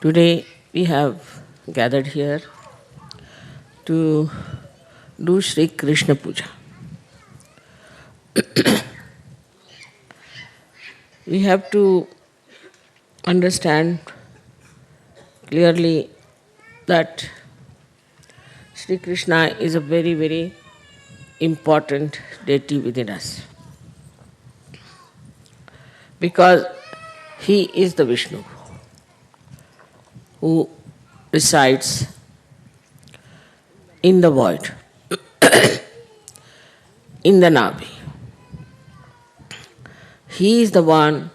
Today we have gathered here to do Sri Krishna Puja. We have to understand clearly that Sri Krishna is a very, very important deity within us because he is the Vishnu who resides in the void, in the Navi. He is the one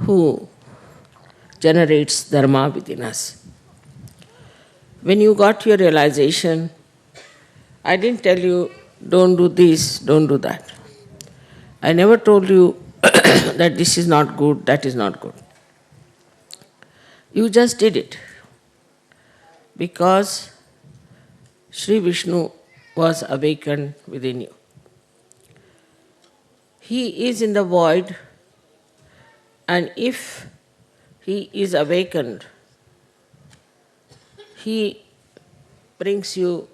who generates dharma within us. When you got your realization, I didn't tell you, don't do this, don't do that. I never told you that this is not good, that is not good. You just did it because Sri Vishnu was awakened within you. He is in the void, and if he is awakened, he brings you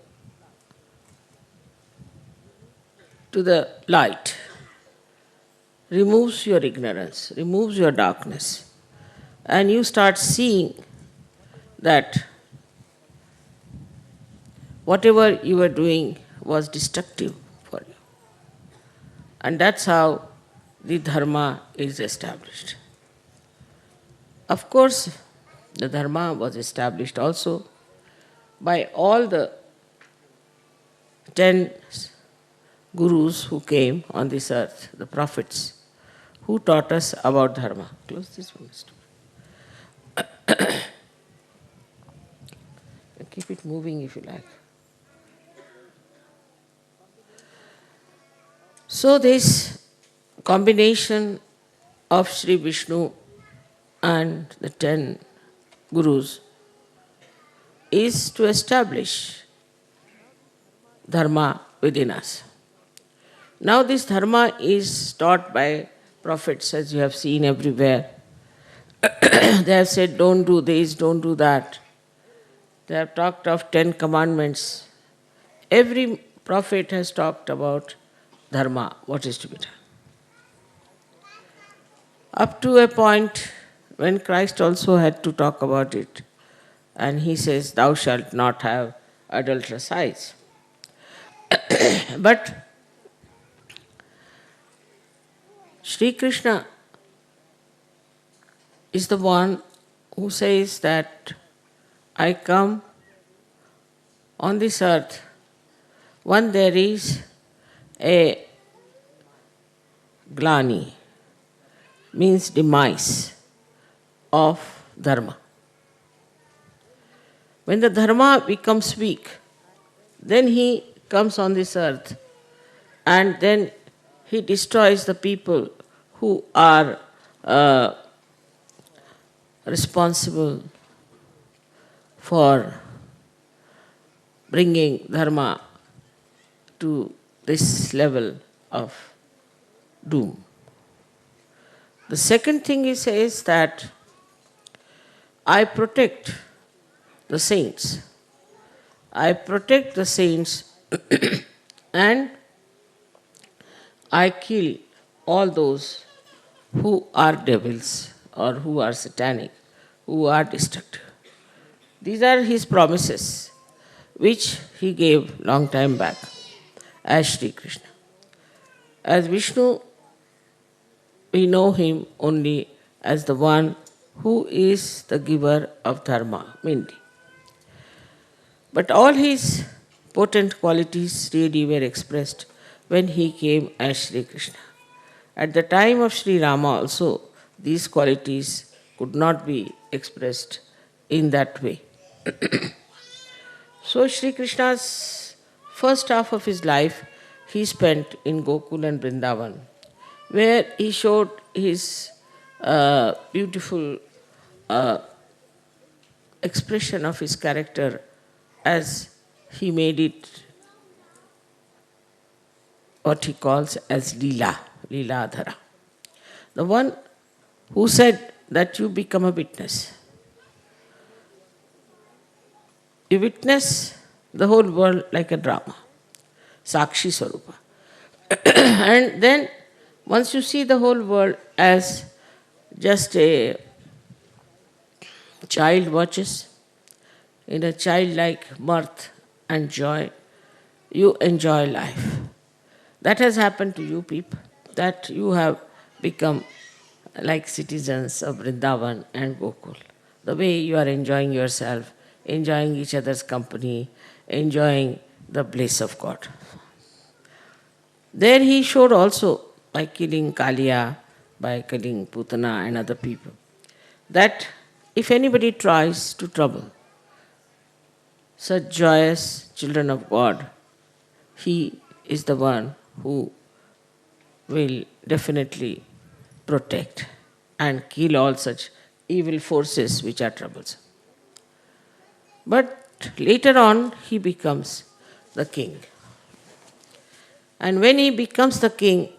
to the light, removes your ignorance, removes your darkness, and you start seeing that whatever you were doing was destructive for you. And that's how the dharma is established. Of course, the dharma was established also by all the 10 gurus who came on this earth, the prophets, who taught us about dharma. Close this one. Keep it moving if you like. So this combination of Sri Vishnu and the 10 gurus is to establish dharma within us. Now this dharma is taught by prophets, as you have seen everywhere. They have said, don't do this, don't do that. They have talked of 10 commandments. Every prophet has talked about dharma, what is to be done. Up to a point when Christ also had to talk about it. And he says, thou shalt not have adulterous eyes. But Sri Krishna is the one who says that I come on this earth when there is a glani, means demise of dharma. When the dharma becomes weak, then he comes on this earth and then he destroys the people who are responsible for bringing dharma to this level of doom. The second thing he says that I protect the saints. I protect the saints and I kill all those who are devils or who are satanic, who are destructive. These are his promises, which he gave long time back as Sri Krishna. As Vishnu, we know him only as the one who is the giver of dharma, mainly. But all his potent qualities really were expressed when he came as Sri Krishna. At the time of Sri Rama also, these qualities could not be expressed in that way. So Sri Krishna's first half of his life he spent in Gokul and Vrindavan, where he showed his beautiful expression of his character as he made it what he calls as Leela, Leeladhara. The one who said that you become a witness. You witness the whole world like a drama, Sakshi Swarupa. And then once you see the whole world as just a child watches, in a childlike mirth and joy, you enjoy life. That has happened to you people, that you have become like citizens of Vrindavan and Gokul. The way you are enjoying yourself, enjoying each other's company, enjoying the bliss of God. There he showed also, by killing Kaliya, by killing Putana and other people, that if anybody tries to trouble such joyous children of God, he is the one who will definitely protect and kill all such evil forces which are troublesome. But later on, he becomes the king. And when he becomes the king,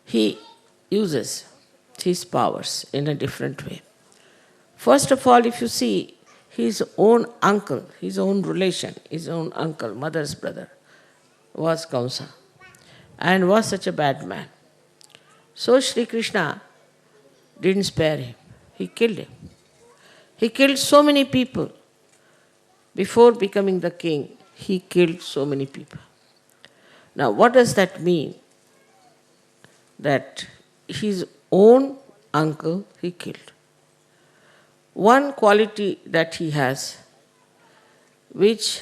he uses his powers in a different way. First of all, if you see, his own uncle, his own relation, his own uncle, mother's brother, was Kamsa and was such a bad man. So Sri Krishna didn't spare him. He killed him. He killed so many people. Before becoming the king, he killed so many people. Now, what does that mean? That his own uncle he killed. One quality that he has, which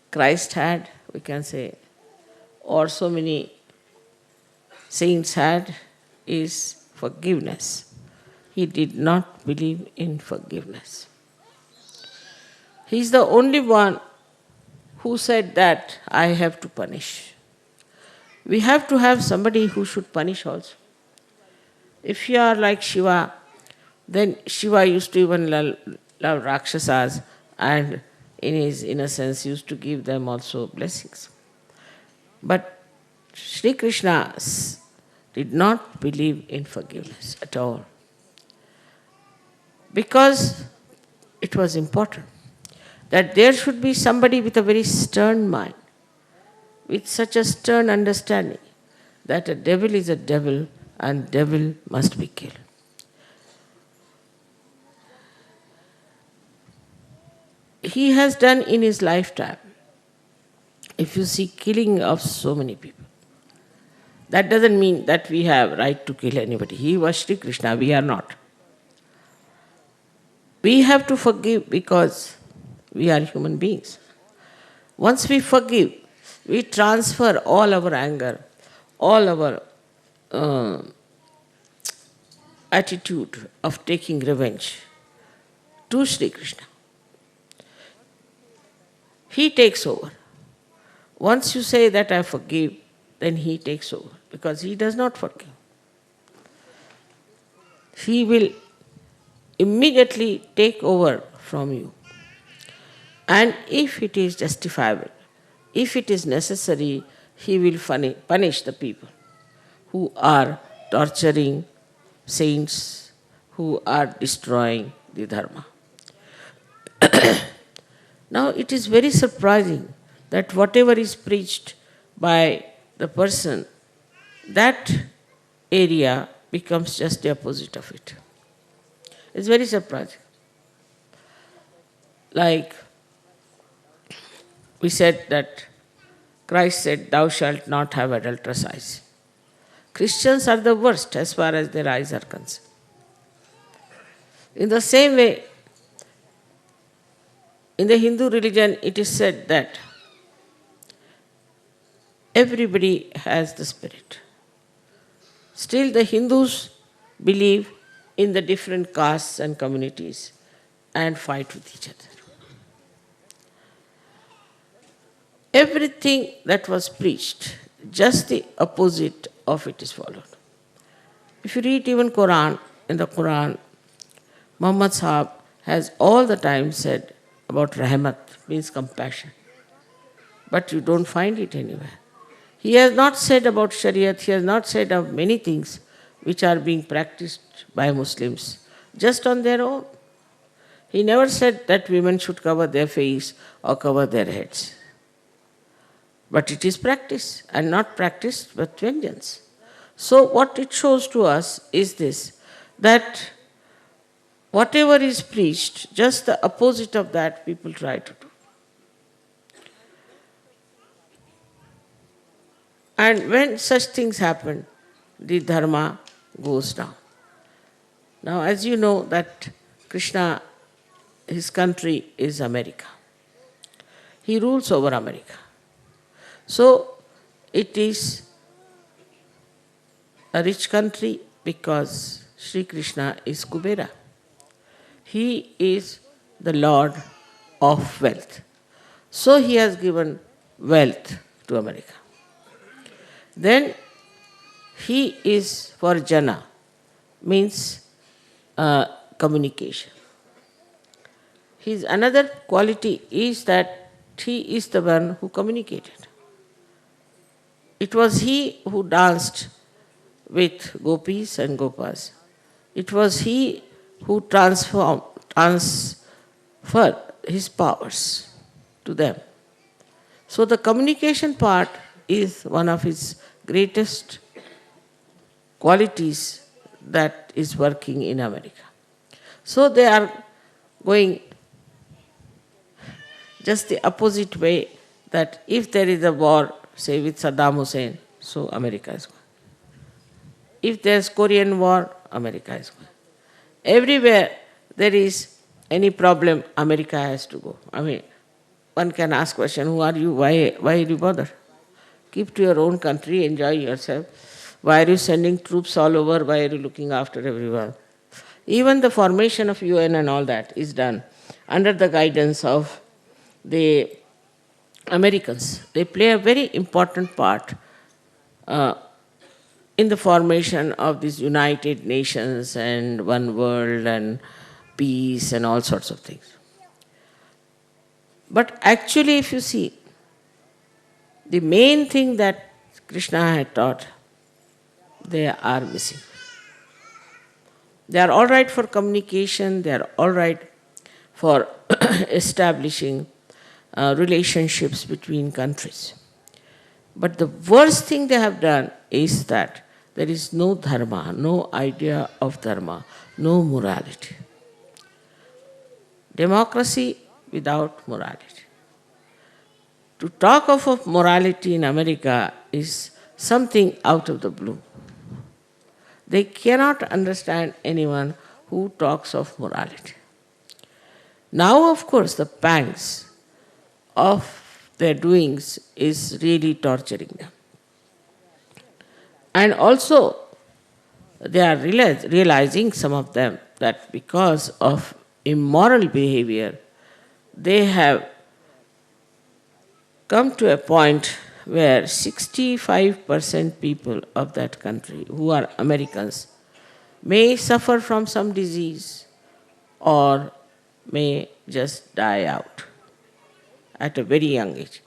Christ had, we can say, or so many saints had, is forgiveness. He did not believe in forgiveness. He is the only one who said that I have to punish. We have to have somebody who should punish also. If you are like Shiva, then Shiva used to even love Rakshasas and in his innocence used to give them also blessings. But Sri Krishna did not believe in forgiveness at all. Because it was important that there should be somebody with a very stern mind, with such a stern understanding that a devil is a devil and devil must be killed. He has done in his lifetime, if you see, killing of so many people. That doesn't mean that we have right to kill anybody. He was Sri Krishna, we are not. We have to forgive because we are human beings. Once we forgive, we transfer all our anger, all our attitude of taking revenge to Sri Krishna. He takes over. Once you say that I forgive, then he takes over because he does not forgive. He will immediately take over from you. And if it is justifiable, if it is necessary, he will punish the people who are torturing saints, who are destroying the dharma. Now it is very surprising that whatever is preached by the person, that area becomes just the opposite of it. It's very surprising. Like we said that Christ said, "Thou shalt not have adulterous eyes." Christians are the worst as far as their eyes are concerned. In the same way, in the Hindu religion, it is said that everybody has the spirit. Still, the Hindus believe in the different castes and communities and fight with each other. Everything that was preached, just the opposite of it is followed. If you read even Quran, in the Quran, Muhammad Sahab has all the time said about rahmat, means compassion. But you don't find it anywhere. He has not said about Shariat, he has not said of many things which are being practiced by Muslims just on their own. He never said that women should cover their face or cover their heads. But it is practiced, and not practiced with vengeance. So what it shows to us is this, that whatever is preached, just the opposite of that people try to do. And when such things happen, the dharma goes down. Now, as you know that Krishna, his country is America. He rules over America. So, it is a rich country because Sri Krishna is Kubera. He is the Lord of wealth. So he has given wealth to America. Then he is for jana, means communication. His another quality is that he is the one who communicated. It was he who danced with gopis and gopas. It was he who transferred his powers to them. So the communication part is one of his greatest qualities that is working in America. So they are going just the opposite way, that if there is a war, say with Saddam Hussein, so America is going. If there is Korean war, America is going. Everywhere there is any problem, America has to go. I mean, one can ask question, who are you? Why you bother? Keep to your own country, enjoy yourself. Why are you sending troops all over? Why are you looking after everyone? Even the formation of UN and all that is done under the guidance of the Americans. They play a very important part in the formation of these United Nations and One World and peace and all sorts of things. But actually, if you see, the main thing that Krishna had taught, they are missing. They are all right for communication, they are all right for establishing relationships between countries. But the worst thing they have done is that there is no dharma, no idea of dharma, no morality. Democracy without morality. To talk of morality in America is something out of the blue. They cannot understand anyone who talks of morality. Now, of course, the pangs of their doings is really torturing them. And also, they are realizing, some of them, that because of immoral behavior, they have come to a point where 65% people of that country, who are Americans, may suffer from some disease or may just die out at a very young age.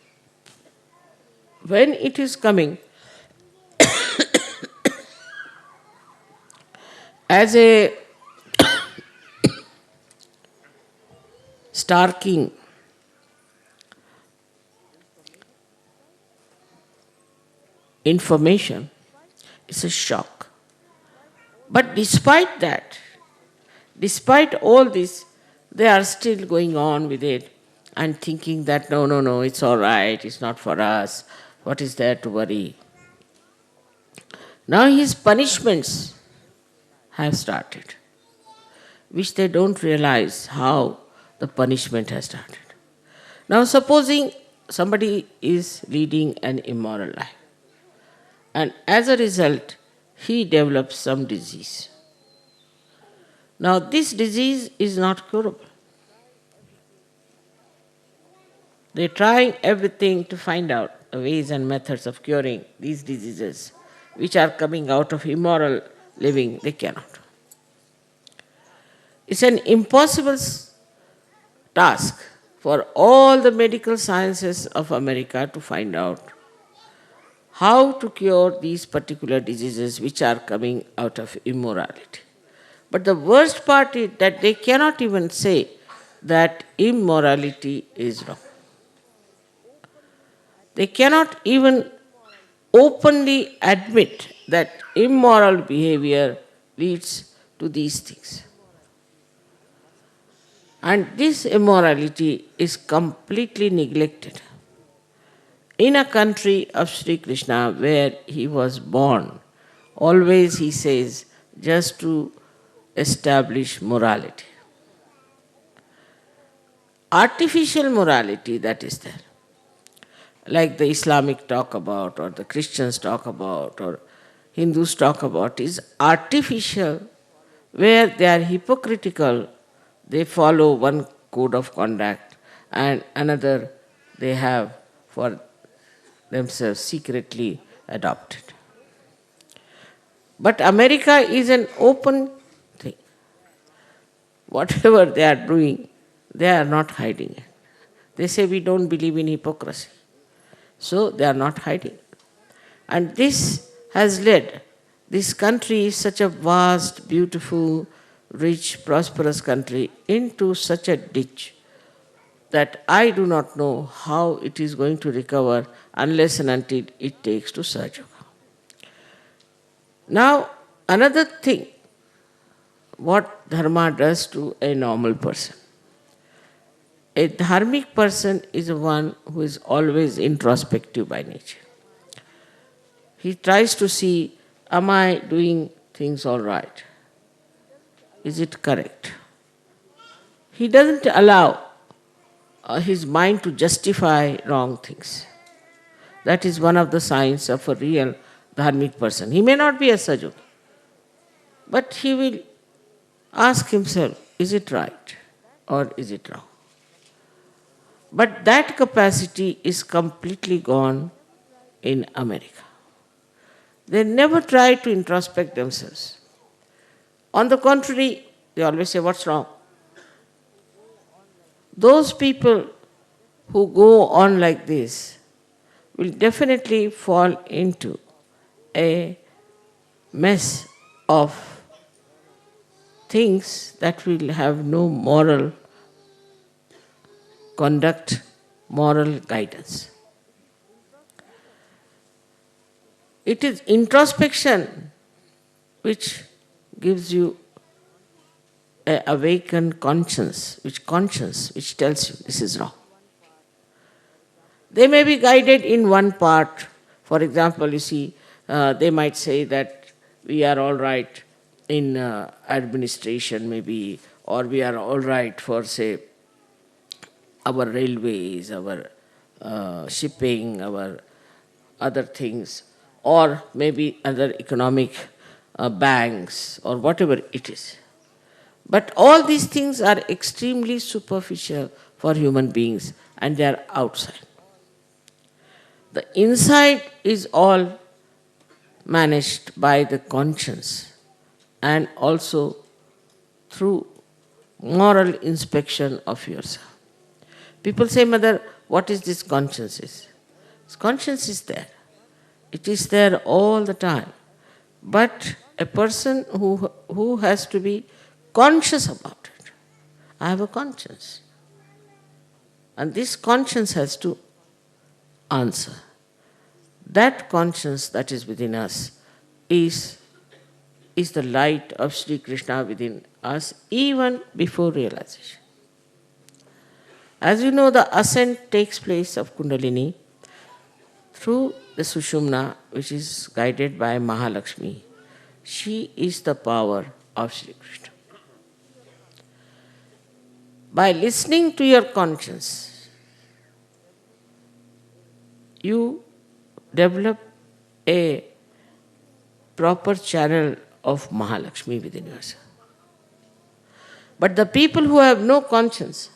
When it is coming as a starking information, it's a shock. But despite that, despite all this, they are still going on with it and thinking that no, it's all right, it's not for us, what is there to worry? Now his punishments have started, which they don't realize how the punishment has started. Now supposing somebody is leading an immoral life, and as a result, he develops some disease. Now this disease is not curable. They're trying everything to find out the ways and methods of curing these diseases which are coming out of immoral living. They cannot. It's an impossible task for all the medical sciences of America to find out how to cure these particular diseases which are coming out of immorality. But the worst part is that they cannot even say that immorality is wrong. They cannot even openly admit that immoral behavior leads to these things. And this immorality is completely neglected. In a country of Sri Krishna where he was born, always he says, just to establish morality. Artificial morality that is there, like the Islamic talk about, or the Christians talk about, or Hindus talk about, is artificial, where they are hypocritical. They follow one code of conduct and another they have for themselves secretly adopted. But America is an open thing. Whatever they are doing, they are not hiding it. They say we don't believe in hypocrisy. So they are not hiding. And this has led, this country is such a vast, beautiful, rich, prosperous country, into such a ditch that I do not know how it is going to recover unless and until it takes to Sahaja Yoga. Now, another thing, what dharma does to a normal person. A dharmic person is one who is always introspective by nature. He tries to see, am I doing things all right? Is it correct? He doesn't allow his mind to justify wrong things. That is one of the signs of a real dharmic person. He may not be a Sahaja, but he will ask himself, is it right or is it wrong? But that capacity is completely gone in America. They never try to introspect themselves. On the contrary, they always say, what's wrong? Those people who go on like this will definitely fall into a mess of things that will have no moral conduct, moral guidance. It is introspection which gives you an awakened conscience which tells you this is wrong. They may be guided in one part. For example, you see, they might say that we are all right in administration maybe, or we are all right for, say, our railways, our shipping, our other things, or maybe other economic banks, or whatever it is. But all these things are extremely superficial for human beings, and they are outside. The inside is all managed by the conscience and also through moral inspection of yourself. People say, Mother, what is this conscience is? This conscience is there. It is there all the time. But a person who has to be conscious about it. I have a conscience. And this conscience has to answer. That conscience that is within us is the light of Sri Krishna within us even before realization. As you know, the ascent takes place of Kundalini through the Sushumna, which is guided by Mahalakshmi. She is the power of Sri Krishna. By listening to your conscience, you develop a proper channel of Mahalakshmi within yourself. But the people who have no conscience,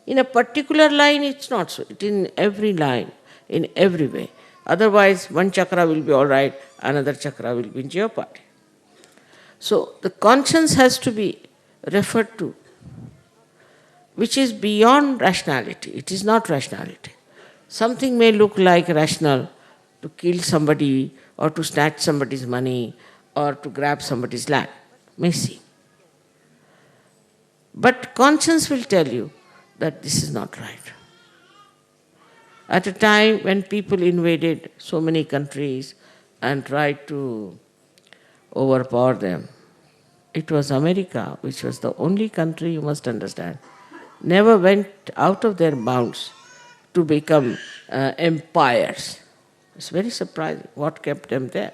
in a particular line it's not so. It is in every line, in every way. Otherwise, one chakra will be all right, another chakra will be in jeopardy. So the conscience has to be referred to, which is beyond rationality. It is not rationality. Something may look like rational, to kill somebody or to snatch somebody's money or to grab somebody's land. May seem. But conscience will tell you that this is not right. At a time when people invaded so many countries and tried to overpower them, it was America, which was the only country, you must understand, never went out of their bounds to become empires. It's very surprising what kept them there.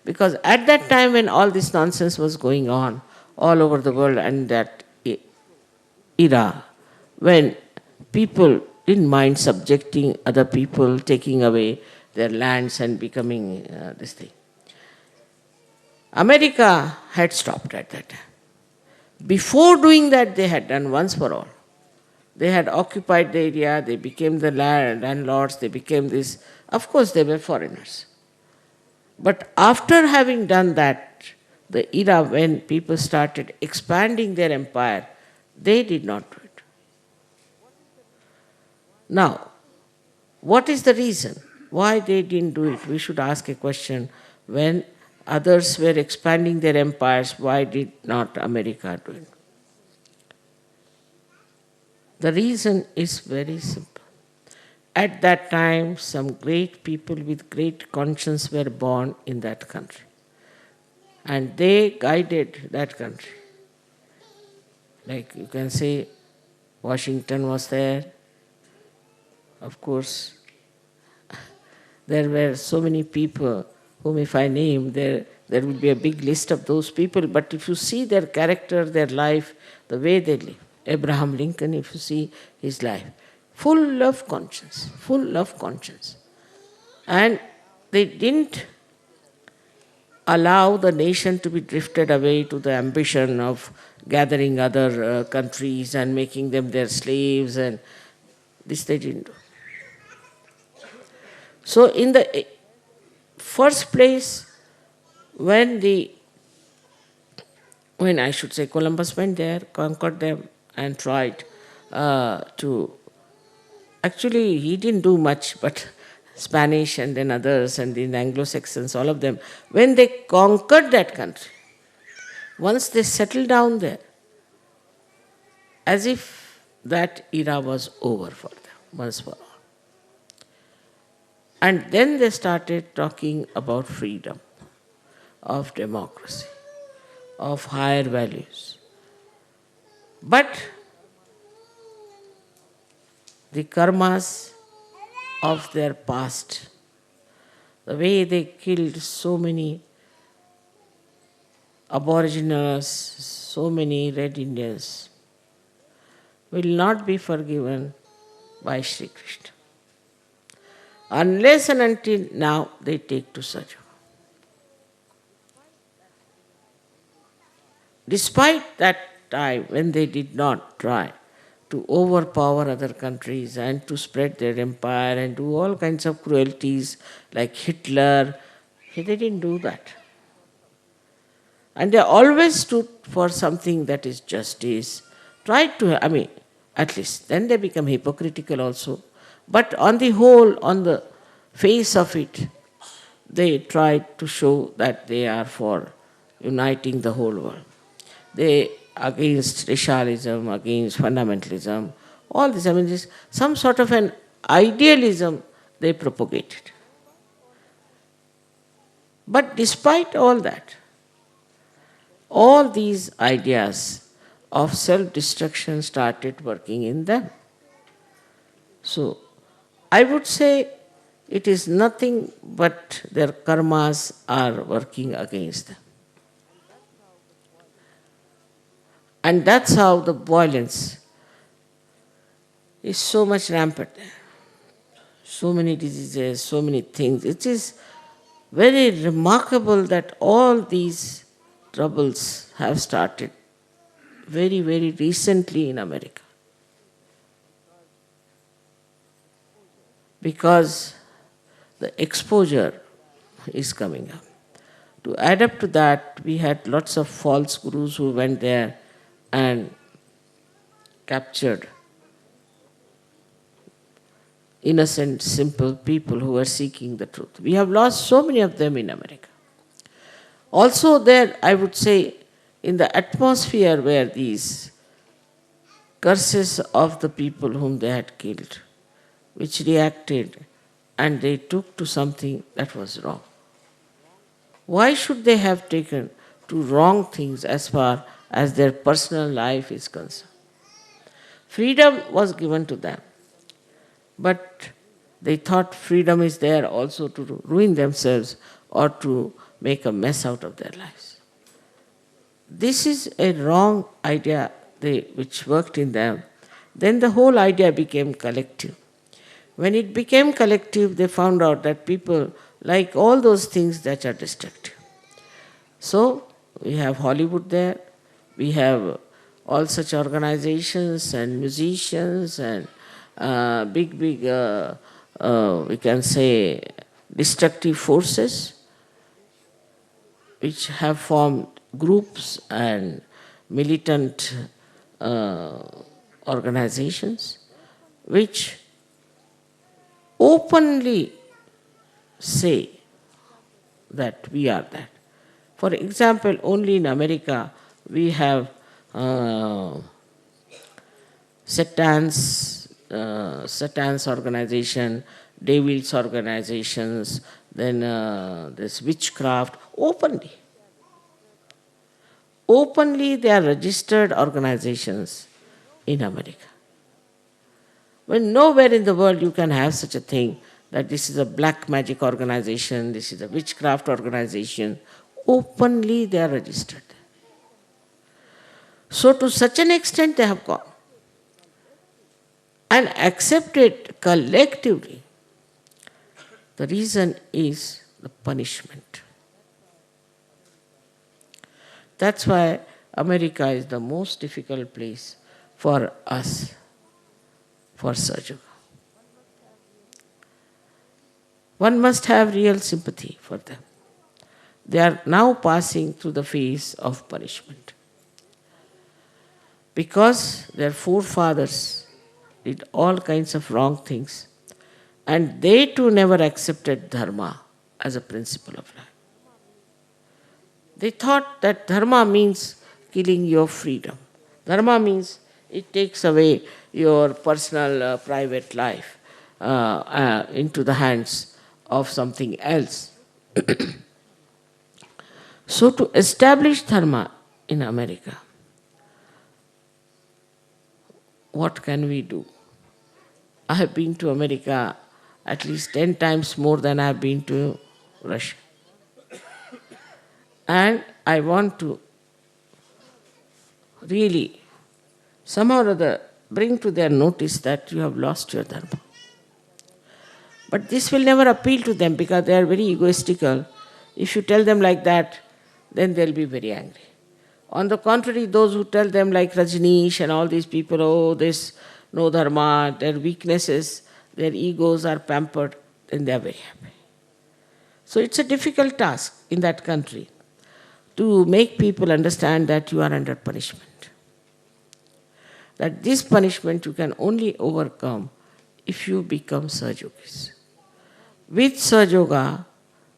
Because at that time when all this nonsense was going on all over the world, and that era when people didn't mind subjecting other people, taking away their lands and becoming this thing, America had stopped at that time. Before doing that, they had done once for all. They had occupied the area, they became the landlords, they became this. Of course, they were foreigners. But after having done that, the era when people started expanding their empire, they did not do it. Now, what is the reason why they didn't do it? We should ask a question. When others were expanding their empires, why did not America do it? The reason is very simple. At that time, some great people with great conscience were born in that country. And they guided that country. Like you can say, Washington was there. Of course, there were so many people whom if I name, there will be a big list of those people. But if you see their character, their life, the way they live, Abraham Lincoln, if you see his life, full of conscience, full of conscience. And they didn't allow the nation to be drifted away to the ambition of gathering other countries and making them their slaves, and this they didn't do. So in the first place, when I should say Columbus went there, conquered them and tried to, actually he didn't do much, but Spanish and then others and then Anglo-Saxons, all of them, when they conquered that country, once they settled down there, as if that era was over for them, once for all. And then they started talking about freedom, of democracy, of higher values. But the karmas of their past, the way they killed so many Aboriginals, so many Red Indians, will not be forgiven by Sri Krishna. Unless and until now they take to Sajo. Despite that time when they did not try to overpower other countries and to spread their empire and do all kinds of cruelties like Hitler, they didn't do that. And they always stood for something that is justice, tried to, at least then they become hypocritical also. But on the whole, on the face of it, they tried to show that they are for uniting the whole world. They against racialism, against fundamentalism, all this, this some sort of an idealism they propagated. But despite all that, all these ideas of self-destruction started working in them. So, I would say it is nothing but their karmas are working against them. And that's how the violence is so much rampant there. So many diseases, so many things. It is very remarkable that all these troubles have started very, very recently in America. Because the exposure is coming up. To add up to that, we had lots of false gurus who went there and captured innocent, simple people who were seeking the truth. We have lost so many of them in America. Also there, I would say, in the atmosphere where these curses of the people whom they had killed, which reacted and they took to something that was wrong. Why should they have taken to wrong things as far as their personal life is concerned? Freedom was given to them, but they thought freedom is there also to ruin themselves or to make a mess out of their lives. This is a wrong idea which worked in them. Then the whole idea became collective. When it became collective, they found out that people like all those things that are destructive. So we have Hollywood there, we have all such organizations and musicians and big, we can say, destructive forces which have formed groups and militant organizations which openly say that we are that. For example, only in America we have Satan's organization, Devil's organizations, then this witchcraft, openly. Openly they are registered organizations in America. When nowhere in the world you can have such a thing, that this is a black magic organization, this is a witchcraft organization, openly they are registered. So to such an extent they have gone and accepted collectively. The reason is the punishment. That's why America is the most difficult place for us, for Sahaja Yoga. One must have real sympathy for them. They are now passing through the phase of punishment. Because their forefathers did all kinds of wrong things, and they too never accepted dharma as a principle of life. They thought that dharma means killing your freedom. Dharma means it takes away your personal, private life into the hands of something else. So to establish dharma in America, what can we do? I have been to America at least 10 times more than I have been to Russia. And I want to really somehow or other bring to their notice that you have lost your dharma. But this will never appeal to them because they are very egoistical. If you tell them like that, then they'll be very angry. On the contrary, those who tell them like Rajneesh and all these people, oh, this no dharma, their weaknesses, their egos are pampered, then they are very happy. So it's a difficult task in that country to make people understand that you are under punishment. That this punishment you can only overcome if you become Sahaja Yogis. With Sahaja Yoga,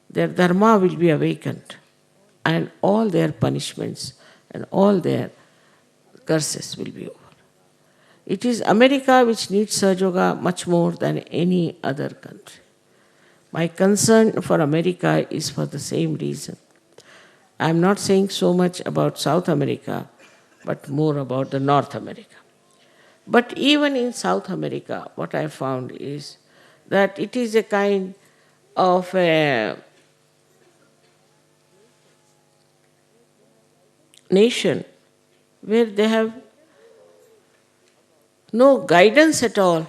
their dharma will be awakened and all their punishments and all their curses will be over. It is America which needs Sahaja Yoga much more than any other country. My concern for America is for the same reason. I am not saying so much about South America, but more about the North America. But even in South America, what I found is that it is a kind of a nation where they have no guidance at all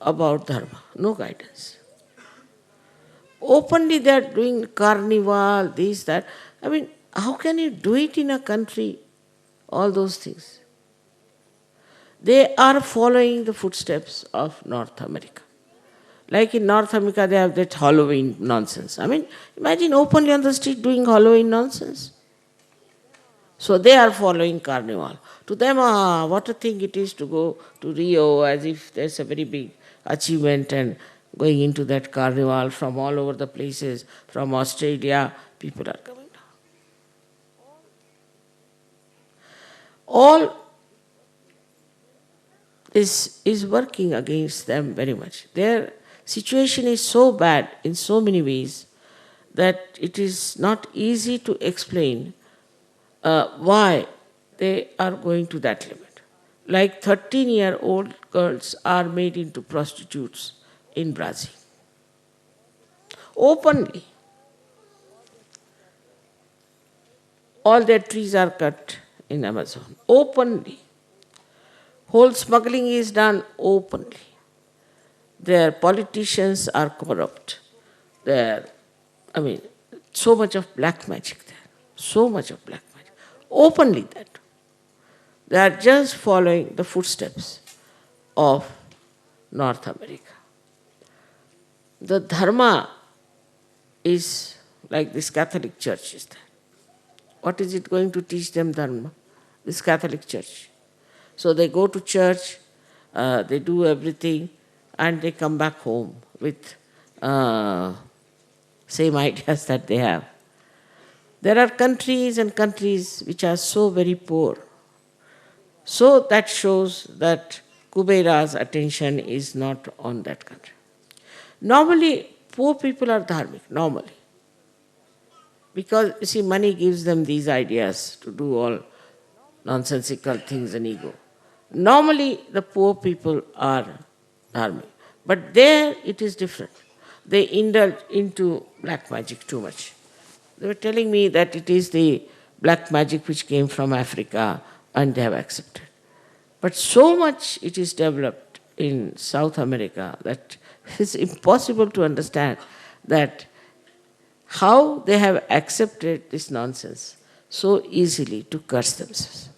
about dharma, no guidance. Openly they are doing carnival, this, that. I mean, how can you do it in a country, all those things? They are following the footsteps of North America. Like in North America, they have that Halloween nonsense. I mean, imagine openly on the street doing Halloween nonsense. So they are following carnival. To them, what a thing it is to go to Rio as if there's a very big achievement and going into that carnival from all over the places, from Australia, people are coming down. All is working against them very much. Their situation is so bad in so many ways that it is not easy to explain why they are going to that limit. Like 13-year-old girls are made into prostitutes in Brazil. Openly. All their trees are cut in Amazon. Openly. Whole smuggling is done openly. Their politicians are corrupt. So much of black magic there. So much of black magic. Openly that. They are just following the footsteps of North America. The dharma is like this Catholic Church is there. What is it going to teach them dharma? This Catholic Church. So they go to church, they do everything, and they come back home with same ideas that they have. There are countries and countries which are so very poor. So that shows that Kubera's attention is not on that country. Normally, poor people are dharmic, normally. Because, you see, money gives them these ideas to do all nonsensical things and ego. Normally, the poor people are dharmic. But there, it is different. They indulge into black magic too much. They were telling me that it is the black magic which came from Africa and they have accepted. But so much it is developed in South America that it is impossible to understand that how they have accepted this nonsense so easily to curse themselves.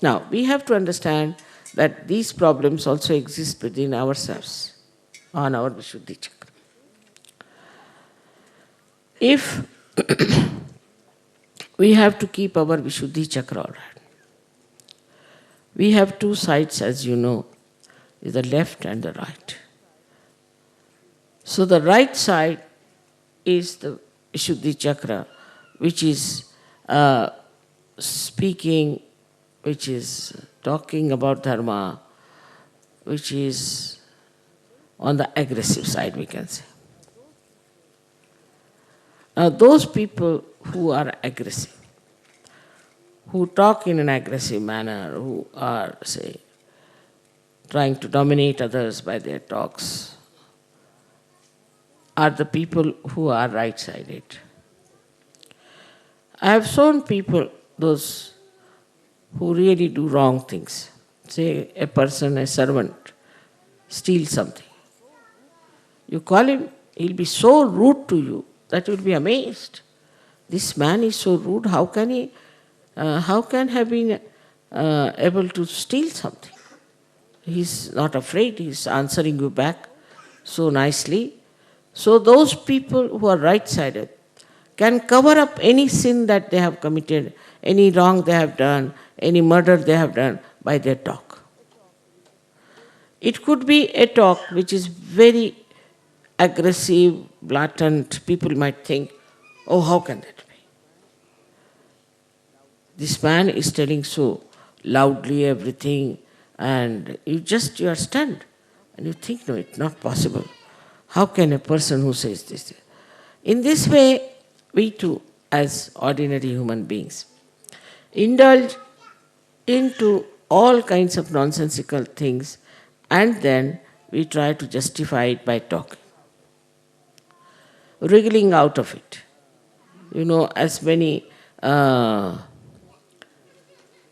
Now, we have to understand that these problems also exist within ourselves on our Vishuddhi Chakra. If we have to keep our Vishuddhi Chakra all right, we have two sides, as you know, is the left and the right. So the right side is the Vishuddhi Chakra, which is speaking, which is talking about dharma, which is on the aggressive side, we can say. Now, those people who are aggressive, who talk in an aggressive manner, who are, say, trying to dominate others by their talks, are the people who are right-sided. I have shown people, those who really do wrong things. Say a person, a servant, steals something. You call him, he'll be so rude to you that you'll be amazed. This man is so rude, how can have been able to steal something? He's not afraid, he's answering you back so nicely. So those people who are right-sided can cover up any sin that they have committed, any wrong they have done, any murder they have done by their talk. It could be a talk which is very aggressive, blatant. People might think, oh, how can that be? This man is telling so loudly everything, and you are stunned. And you think, no, it's not possible. How can a person who says this? In this way, we too, as ordinary human beings, indulge into all kinds of nonsensical things, and then we try to justify it by talking, wriggling out of it. You know, as many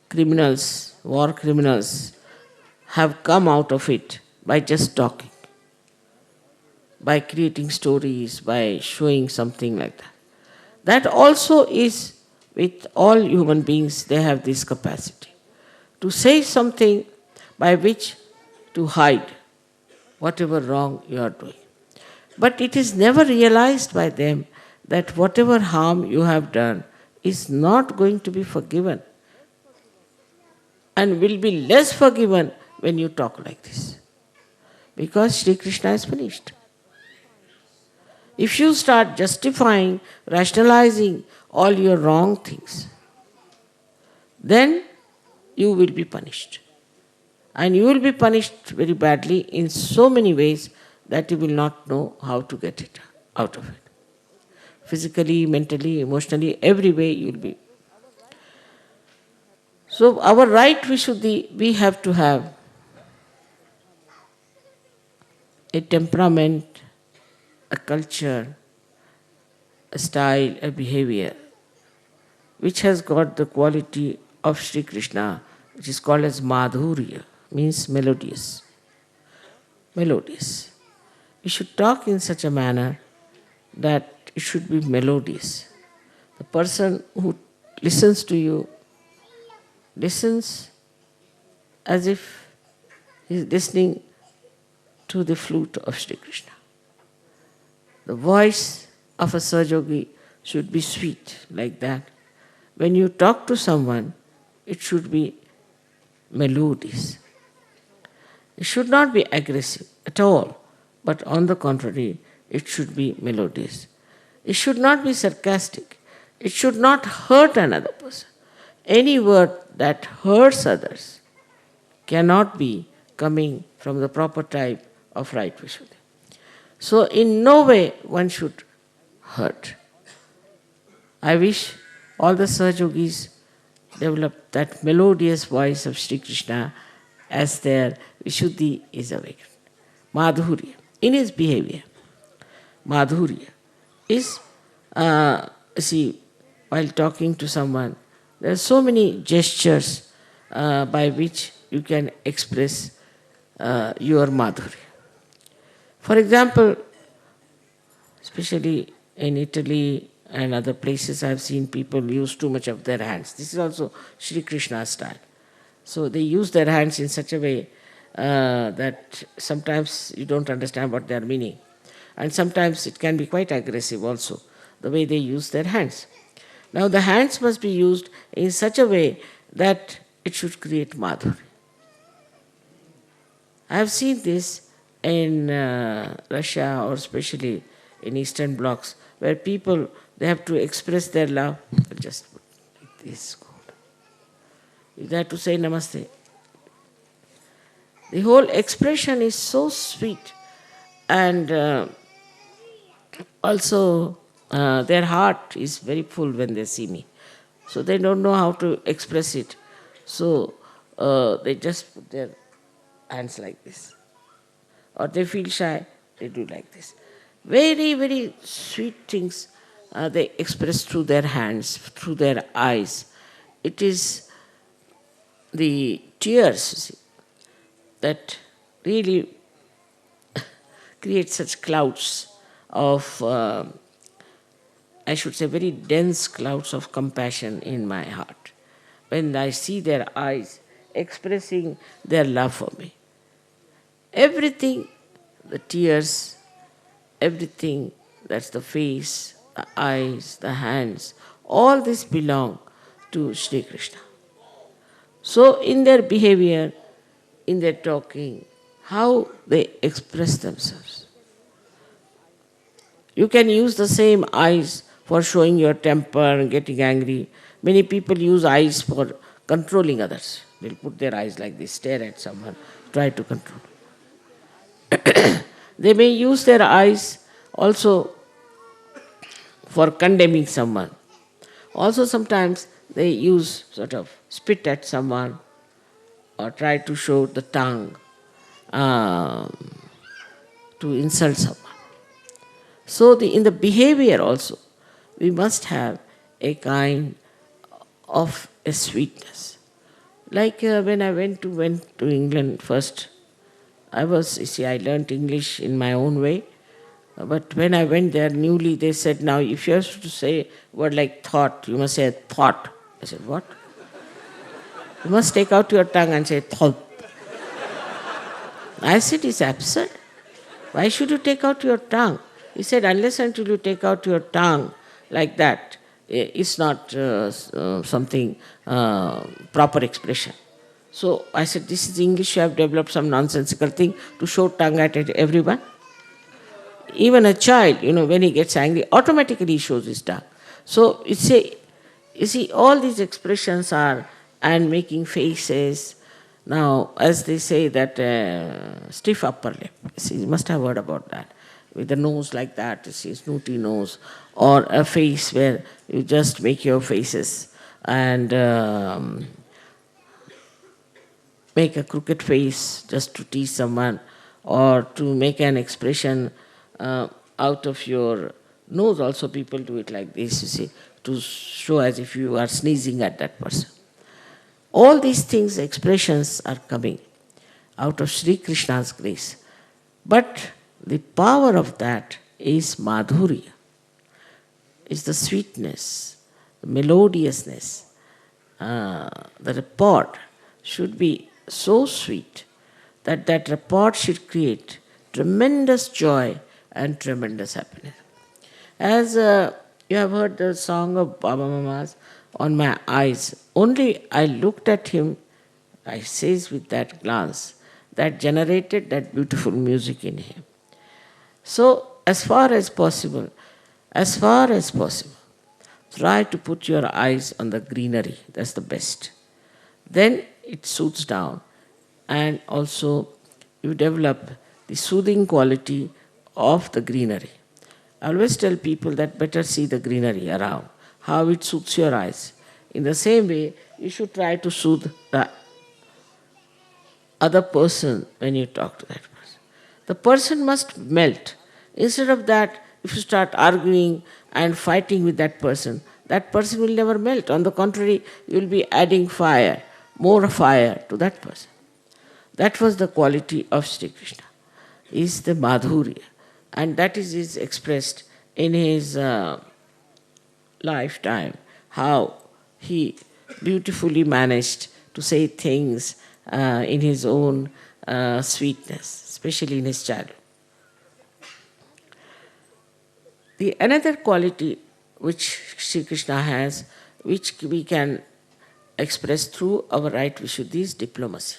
criminals, war criminals, have come out of it by just talking, by creating stories, by showing something like that. That also is with all human beings, they have this capacity to say something by which to hide whatever wrong you are doing. But it is never realized by them that whatever harm you have done is not going to be forgiven and will be less forgiven when you talk like this. Because Sri Krishna is punished. If you start justifying, rationalizing all your wrong things, then you will be punished. And you will be punished very badly in so many ways that you will not know how to get it out of it. Physically, mentally, emotionally, every way you will be. So our right Vishuddhi, we have to have a temperament, a culture, a style, a behavior, which has got the quality of Sri Krishna, which is called as Madhurya, means melodious. Melodious. We should talk in such a manner that it should be melodious. The person who listens to you listens as if he is listening to the flute of Sri Krishna. The voice of a Sahajogi should be sweet, like that. When you talk to someone, it should be melodious. It should not be aggressive at all, but on the contrary, it should be melodious. It should not be sarcastic. It should not hurt another person. Any word that hurts others cannot be coming from the proper type of right Vishuddhi. So in no way one should hurt. I wish all the Sahajogis develop that melodious voice of Sri Krishna as their Vishuddhi is awakened. Madhurya, in his behavior, Madhurya is, see, while talking to someone, there are so many gestures by which you can express your Madhurya. For example, especially in Italy and other places, I have seen people use too much of their hands. This is also Sri Krishna's style. So they use their hands in such a way that sometimes you don't understand what they are meaning. And sometimes it can be quite aggressive also, the way they use their hands. Now the hands must be used in such a way that it should create madhurya. I have seen this in Russia, or especially in Eastern blocs, where people, they have to express their love. Just put like this. You have to say namaste. The whole expression is so sweet, and also their heart is very full when they see me. So they don't know how to express it. So they just put their hands like this. Or they feel shy, they do like this. Very, very sweet things they express through their hands, through their eyes. It is the tears, you see, that really create such clouds of, I should say, very dense clouds of compassion in my heart when I see their eyes expressing their love for me. Everything, the tears, everything, that's the face, the eyes, the hands, all this belong to Sri Krishna. So in their behavior, in their talking, how they express themselves. You can use the same eyes for showing your temper and getting angry. Many people use eyes for controlling others. They'll put their eyes like this, stare at someone, try to control. They may use their eyes also for condemning someone. Also sometimes they use sort of spit at someone or try to show the tongue to insult someone. So in the behavior also, we must have a kind of a sweetness. Like when I went to England first, I learnt English in my own way. But when I went there newly, they said, now if you have to say a word like thought, you must say thought. I said, what? You must take out your tongue and say thought. I said, it's absurd. Why should you take out your tongue? He said, unless until you take out your tongue like that, it's not something proper expression. So I said, this is English, you have developed some nonsensical thing to show tongue at everyone. Even a child, when he gets angry, automatically he shows his tongue. So you see, all these expressions are, and making faces, Now, as they say that stiff upper lip, you must have heard about that, with a nose like that, you see, snooty nose, or a face where you just make your faces and make a crooked face just to tease someone, or to make an expression out of your nose. Also, people do it like this, you see, to show as if you are sneezing at that person. All these things, expressions are coming out of Sri Krishna's grace. But the power of that is madhurya, is the sweetness, the melodiousness. The report should be so sweet that that report should create tremendous joy and tremendous happiness. As you have heard the song of Baba Mama's, On My Eyes, only I looked at him, I says with that glance, that generated that beautiful music in him. So, as far as possible, try to put your eyes on the greenery, that's the best. Then it soothes down, and also you develop the soothing quality of the greenery. I always tell people that better see the greenery around, how it soothes your eyes. In the same way, you should try to soothe the other person when you talk to that person. The person must melt. Instead of that, if you start arguing and fighting with that person will never melt. On the contrary, you will be adding fire, more fire to that person. That was the quality of Sri Krishna, is the madhurya. And that is expressed in his lifetime, how he beautifully managed to say things in his own sweetness, especially in his childhood. The another quality which Sri Krishna has, which we can express through our right Vishuddhi, is diplomacy.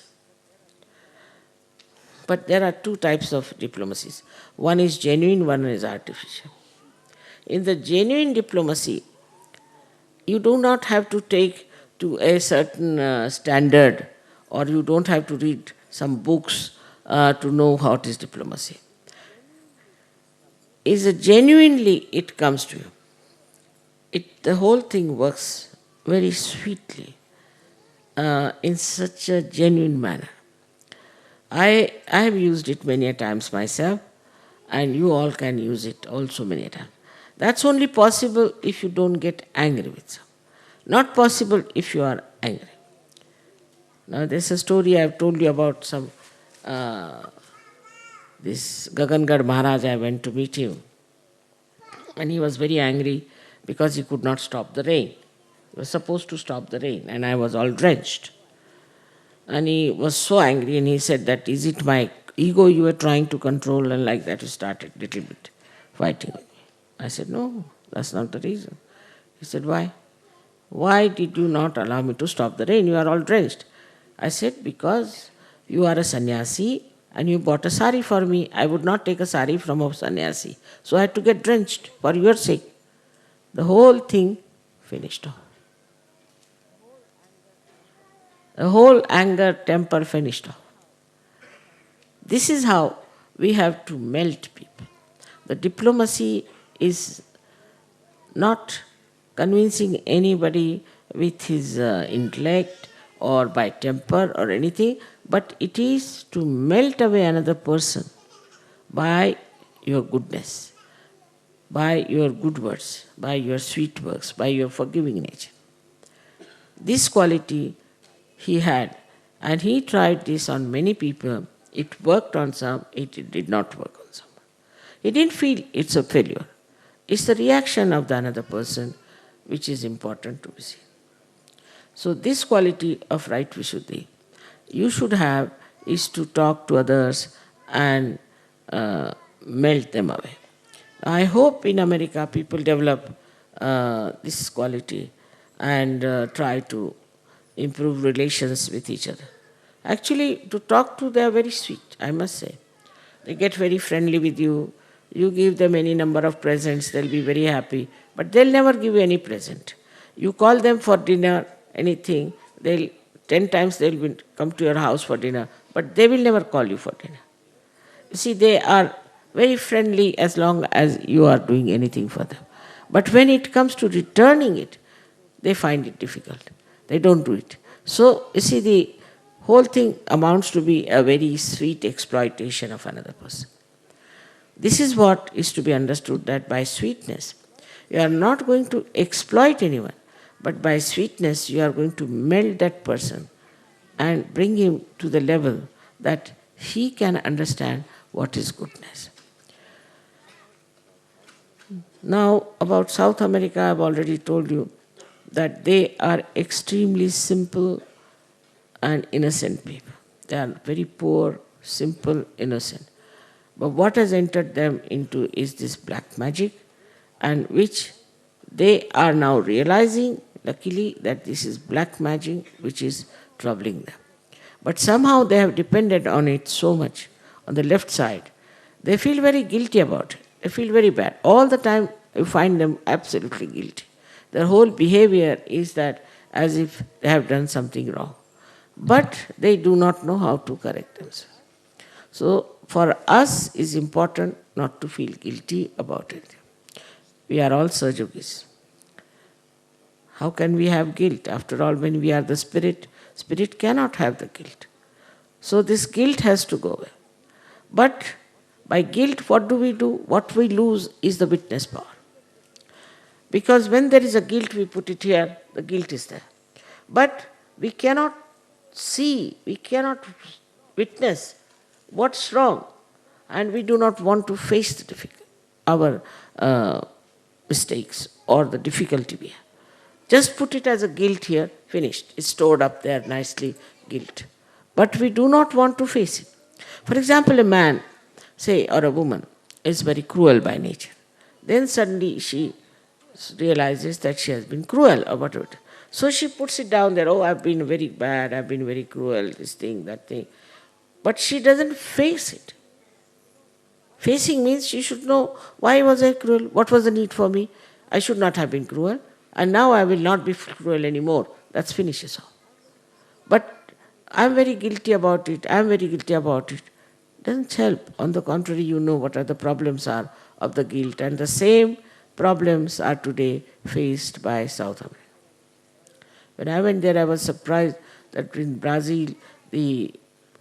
But there are two types of diplomacies. One is genuine, one is artificial. In the genuine diplomacy, you do not have to take to a certain standard, or you don't have to read some books to know how it is diplomacy. Is it genuinely it comes to you. The whole thing works very sweetly in such a genuine manner. I have used it many a times myself, and you all can use it also many a times. That's only possible if you don't get angry with someone. Not possible if you are angry. Now there's a story I have told you about some, this Gagangad Maharaj. I went to meet him, and he was very angry because he could not stop the rain. He was supposed to stop the rain, and I was all drenched. And he was so angry, and he said that, is it my ego you were trying to control? And like that he started a little bit fighting with me. I said, no, that's not the reason. He said, why? Why did you not allow me to stop the rain? You are all drenched. I said, because you are a sannyasi and you bought a sari for me. I would not take a sari from a sannyasi. So I had to get drenched for your sake. The whole thing finished off. The whole anger, temper finished off. This is how we have to melt people. The diplomacy is not convincing anybody with his intellect or by temper or anything, but it is to melt away another person by your goodness, by your good words, by your sweet works, by your forgiving nature. This quality he had, and he tried this on many people. It worked on some, it did not work on some. He didn't feel it's a failure. It's the reaction of the another person which is important to be seen. So this quality of right Vishuddhi you should have is to talk to others and melt them away. I hope in America people develop this quality and try to improve relations with each other. Actually, to talk to, they are very sweet, I must say. They get very friendly with you. You give them any number of presents, they'll be very happy. But they'll never give you any present. You call them for dinner, anything, they'll 10 times they will come to your house for dinner, but they will never call you for dinner. You see, they are very friendly as long as you are doing anything for them. But when it comes to returning it, they find it difficult. They don't do it. So, you see, the whole thing amounts to be a very sweet exploitation of another person. This is what is to be understood, that by sweetness, you are not going to exploit anyone, but by sweetness, you are going to melt that person and bring him to the level that he can understand what is goodness. Now, about South America, I've already told you that they are extremely simple and innocent people. They are very poor, simple, innocent. But what has entered them into is this black magic, and which they are now realizing, luckily, that this is black magic which is troubling them. But somehow they have depended on it so much, on the left side. They feel very guilty about it. They feel very bad. All the time you find them absolutely guilty. Their whole behavior is that as if they have done something wrong. But they do not know how to correct themselves. So for us it is important not to feel guilty about it. We are all Sahajogis. How can we have guilt? After all, when we are the spirit, spirit cannot have the guilt. So this guilt has to go away. But by guilt, what do? What we lose is the witness power. Because when there is a guilt, we put it here, the guilt is there. But we cannot see, we cannot witness what's wrong, and we do not want to face our mistakes or the difficulty we have. Just put it as a guilt here, finished. It's stored up there nicely, guilt. But we do not want to face it. For example, a man, say, or a woman, is very cruel by nature. Then suddenly she realizes that she has been cruel or whatever. So she puts it down there, oh, I've been very bad, I've been very cruel, this thing, that thing. But she doesn't face it. Facing means she should know, why was I cruel? What was the need for me? I should not have been cruel. And now I will not be cruel anymore. That finishes all. But I'm very guilty about it. I'm very guilty about it. Doesn't help. On the contrary, you know what are the problems are of the guilt. And the same problems are today faced by South America. When I went there, I was surprised that in Brazil, the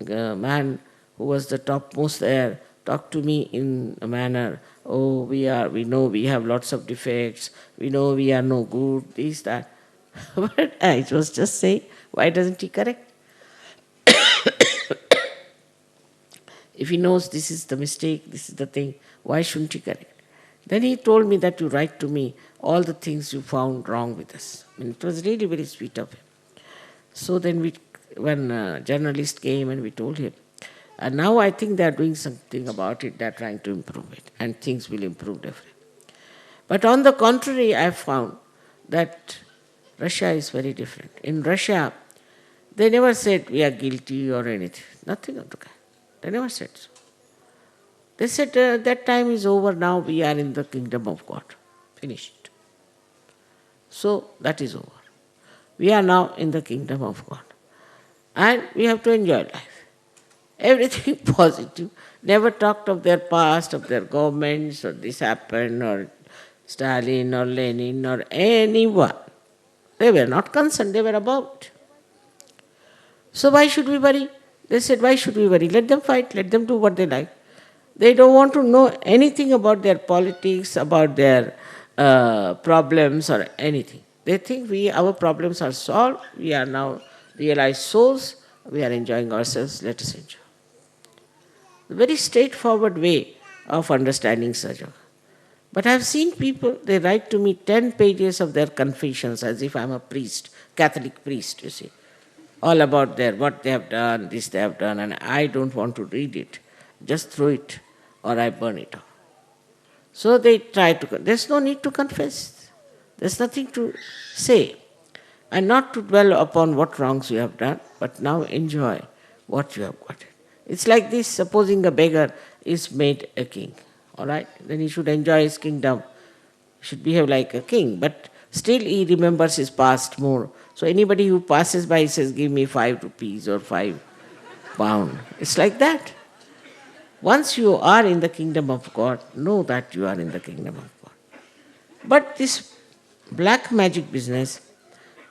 man who was the topmost there talked to me in a manner, oh, we know we have lots of defects, we know we are no good, this, that. But I was just saying, why doesn't he correct? If he knows this is the mistake, this is the thing, why shouldn't he correct? Then he told me that you write to me all the things you found wrong with us. I mean, it was really very sweet of him. So then when a journalist came and we told him, and now I think they are doing something about it, they are trying to improve it, and things will improve definitely. But on the contrary, I found that Russia is very different. In Russia, they never said we are guilty or anything, nothing of the kind. They never said so. They said that time is over, now we are in the kingdom of God. Finished. So that is over. We are now in the kingdom of God. And we have to enjoy life. Everything positive. Never talked of their past, of their governments, or this happened, or Stalin, or Lenin, or anyone. They were not concerned, they were about. So why should we worry? They said, why should we worry? Let them fight, let them do what they like. They don't want to know anything about their politics, about their problems or anything. They think our problems are solved, we are now realized souls, we are enjoying ourselves, let us enjoy. A very straightforward way of understanding Sahaja. But I have seen people, they write to me 10 pages of their confessions as if I'm a priest, Catholic priest, you see. All about what they have done, this they have done, and I don't want to read it. Just throw it or I burn it off. So they try to, there's no need to confess. There's nothing to say. And not to dwell upon what wrongs you have done, but now enjoy what you have gotten. It's like this, supposing a beggar is made a king, all right? Then he should enjoy his kingdom, he should behave like a king, but still he remembers his past more, So anybody who passes by says, give me 5 rupees or 5 pound. It's like that. Once you are in the kingdom of God, know that you are in the kingdom of God. But this black magic business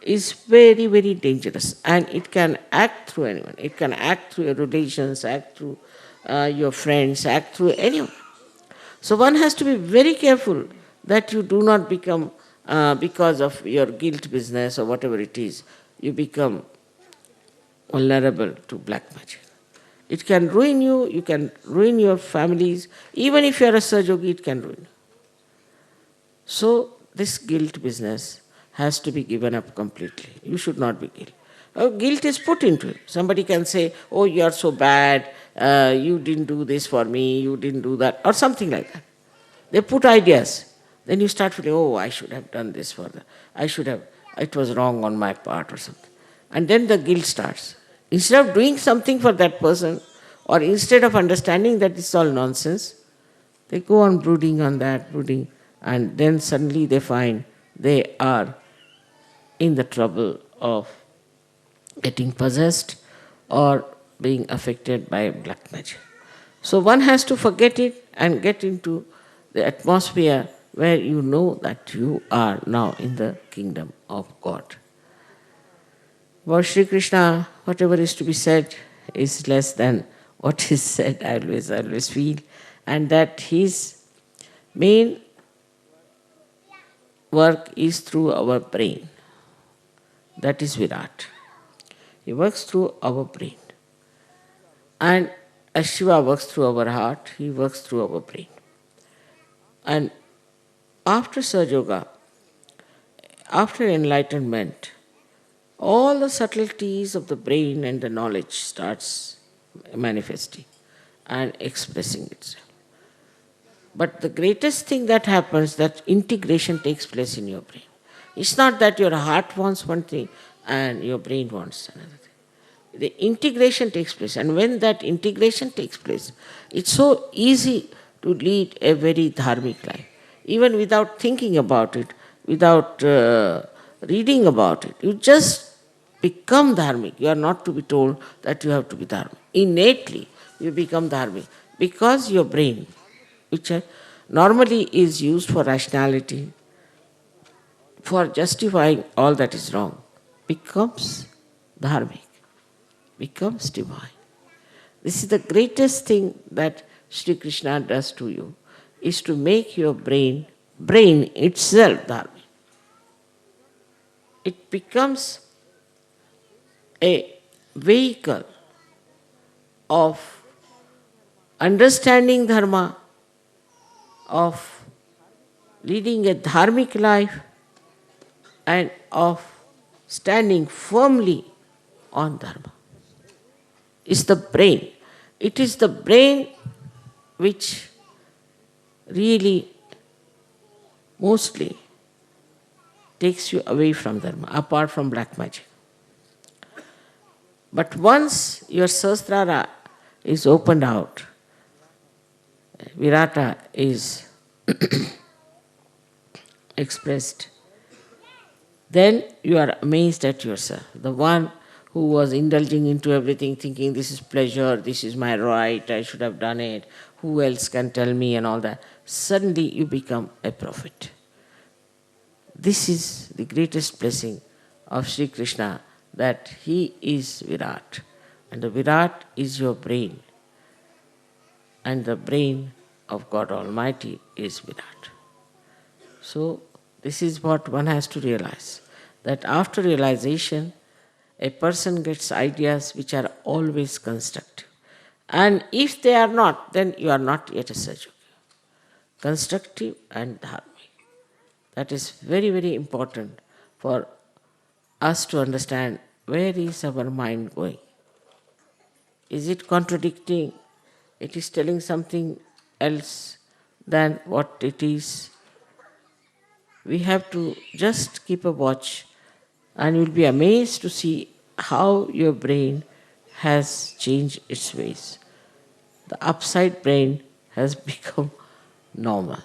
is very, very dangerous, and it can act through anyone. It can act through your relations, act through your friends, act through anyone. So one has to be very careful that you do not become, because of your guilt business or whatever it is, you become vulnerable to black magic. It can ruin you can ruin your families. Even if you are a Sahaja-yogi, it can ruin you. So this guilt business has to be given up completely. You should not be guilt. Guilt is put into it. Somebody can say, oh, you are so bad, you didn't do this for me, you didn't do that, or something like that. They put ideas. Then you start feeling, oh, I should have done this for them. It was wrong on my part or something. And then the guilt starts. Instead of doing something for that person, or instead of understanding that it's all nonsense, they go on brooding on that, brooding, and then suddenly they find they are in the trouble of getting possessed or being affected by black magic. So one has to forget it and get into the atmosphere where you know that you are now in the kingdom of God. About Sri Krishna, whatever is to be said is less than what is said, I always feel, and that his main work is through our brain. That is Virat. He works through our brain. And as Shiva works through our heart, he works through our brain. And after Sahaja Yoga, after enlightenment, all the subtleties of the brain and the knowledge starts manifesting and expressing itself. But the greatest thing that happens, that integration takes place in your brain. It's not that your heart wants one thing and your brain wants another thing. The integration takes place, and when that integration takes place, it's so easy to lead a very dharmic life. Even without thinking about it, without reading about it, you just become dharmic. You are not to be told that you have to be dharmic. Innately, you become dharmic because your brain, which normally is used for rationality, for justifying all that is wrong, becomes dharmic, becomes divine. This is the greatest thing that Sri Krishna does to you, is to make your brain itself dharmic. It becomes a vehicle of understanding dharma, of leading a dharmic life, and of standing firmly on dharma. It's the brain. It is the brain which really mostly takes you away from dharma, apart from black magic. But once your Sahasrara is opened out, Virata is expressed, then you are amazed at yourself. The one who was indulging into everything, thinking this is pleasure, this is my right, I should have done it, who else can tell me and all that. Suddenly you become a prophet. This is the greatest blessing of Sri Krishna, that he is Virat. And the Virat is your brain. And the brain of God Almighty is Virat. So this is what one has to realize, that after realization, a person gets ideas which are always constructive. And if they are not, then you are not yet a Sahaja-yogi. Constructive and dharmic. That is very, very important for us to understand, where is our mind going. Is it contradicting? It is telling something else than what it is. We have to just keep a watch, and you'll be amazed to see how your brain has changed its ways. The upside brain has become normal.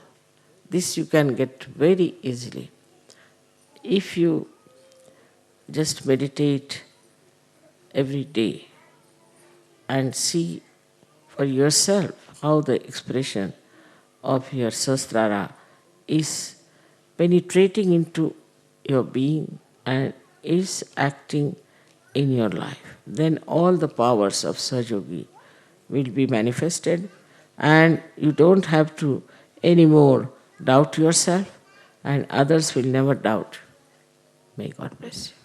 This you can get very easily if you just meditate every day and see for yourself how the expression of your Sahasrara is penetrating into your being and is acting in your life. Then all the powers of Sahajogi will be manifested, and you don't have to anymore doubt yourself, and others will never doubt. May God bless you.